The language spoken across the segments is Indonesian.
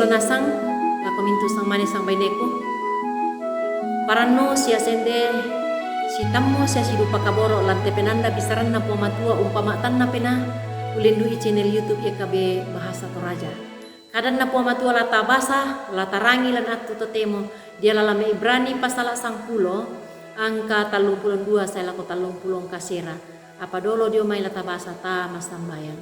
solanasang lako mintu sang manis sang baineko. Parano sia sende si tammo sia si dupa kaboro lante penanda bisaran na po matua umpamatan na pena ulindu i channel YouTube ya kabe bahasa Toraja. Kadan na po matua lata basa lata rangi lan atu totemo dia lalame Ibrani pasal 10 angka 32 saya lako 30 kasera. Apa dolo dia mai lata basa ta masambayang.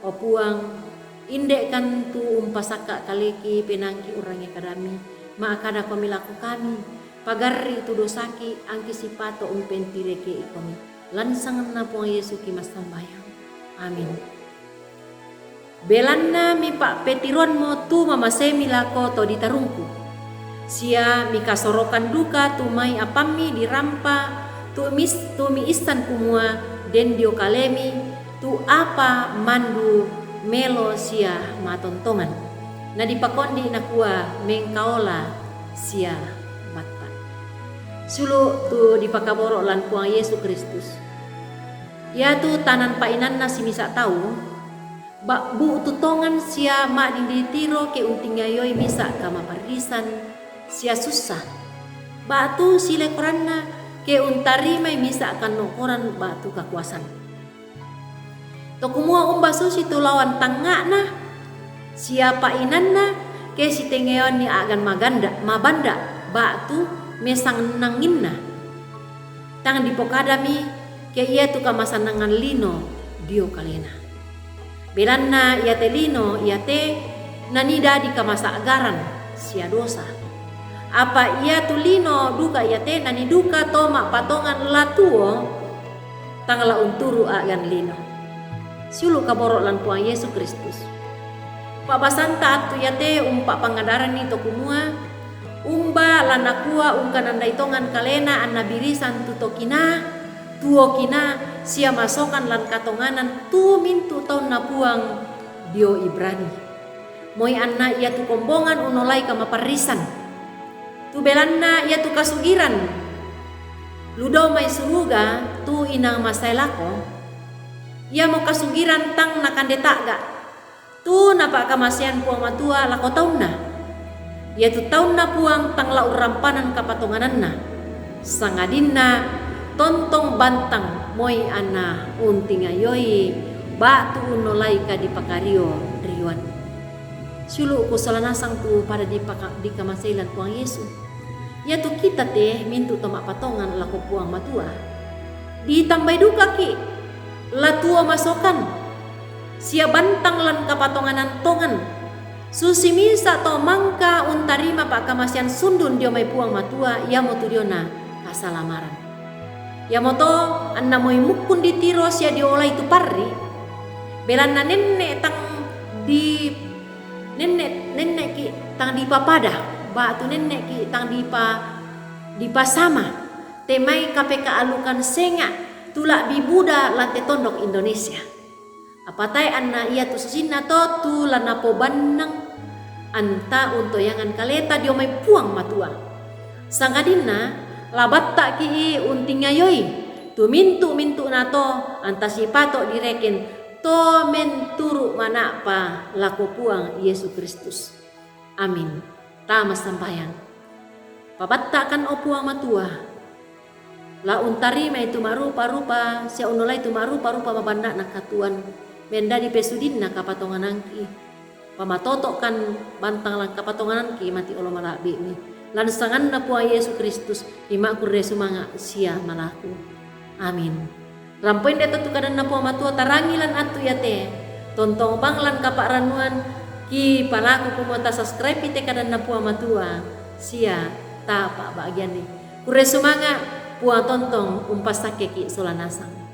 Opuang indek kan tu umpasaka kaleki penangki urangi kadami maakada pamilaku kami pagari tu dosaki angki sipato umpentireke ikomi lansangan na po Yesu ki masambayang. Amin. Belanna mi pak petiron mo tu mamasemi lako to ditarungku. Sia mi kasorokan duka tu mai apami dirampa tu mi istan kumua den dio kalemi tu apa mandu melo sia matontongan. Na dipakondi nakua mengkaola sia batta. Sulu tu dipakaboro lan puang Yesus Kristus. Ya tu tanan painan na simisa tahu. Bak bu tutongan sia mak ditiro ke unting yayoi misa kama parisan sia susah. Bak tu sile koranna ke untari mai misa kan nokoran bak tu kakuasan. Tokumua umbasu si tu lawan tangakna siapa inanna ke si tengeon ni agan mabanda bak tu mesang nanginna. Tang dipokadami ke ia tu kamasanangan lino dio kalena. Belanna ia te lino ia te nanida di kamasa agaran sia dosa. Apa ia tu lino duka ia te nani duka toma patongan latuo tangala unturu agan lino. Sulu kaborok lan puang Yesus Kristus. Pak basanta atu ia te umpa pangadaran ni to kumua umba lan nakua ungkan andai tongan kalena anna birisan tutokina tuo kina sia masokan lan katonganan tu mintu taun na puang dio Ibrani. Moi anna ia tu kombongan unolai kama parisan. Tu belanna ia tu kasugiran. Ludo mai suruga tu inang masailako. Ia mau kasugiran tang nakandetaga. Tu napa kamasian puang matua lako taunna. Ia tu taun na puang tang lau rampanan kapatongananna. Sangadinna tontong bantang moi ana unting ayoi batu unolai ka di pakario riwan. Sulu ko salanasang tu pada di kamasailan puang Yesus. Ya tu kita teh mintu tomak patongan lako puang matua. Ditambah duka ki latua masokan. Sia bantang lan kapatonganan tongan. Susi misa to mangka untarima pak kamasian sundun dio mai puang matua ya motu diona kasalamaran. Ya moto anna moi mukun ditiro sia diolai tu parri. Belanna nenek tang di nenek ki tang di papada. Ba tu nenek ki tang di pasama. Temai KPK alukan senga tulak bibuda lante tondok Indonesia. Apatai anna ia tu sesina to tu lanapo bandang anta untuk yangan kaleta dio mai puang matua. Sangadina labat tak ki unting ayoi tu mintu nato antasi patok direken to menturu manapa lako puang Yesus Kristus. Amin. Tama sampayang. Pabattakan o puang matua. La untari mai tu marupa-rupa sia unolai tu marupa-rupa mabanda nakatuan benda di pesudin na kapatongan angki. Pamatotok kan bantang lang kapatongan angki mati olo malabi mi. Lansangan na puang Yesus Kristus imakur resu manga sia malaku. Amin. Rampoin deto tu kadan na puang matua tarangi lan atu yate. Tontong bang lan kapak ranuan ki palaku kumota subscribe ite kadan na puang matua. Sia ta pak bagian ni. Kuresu manga puang tontong umpas sakeki solanasang.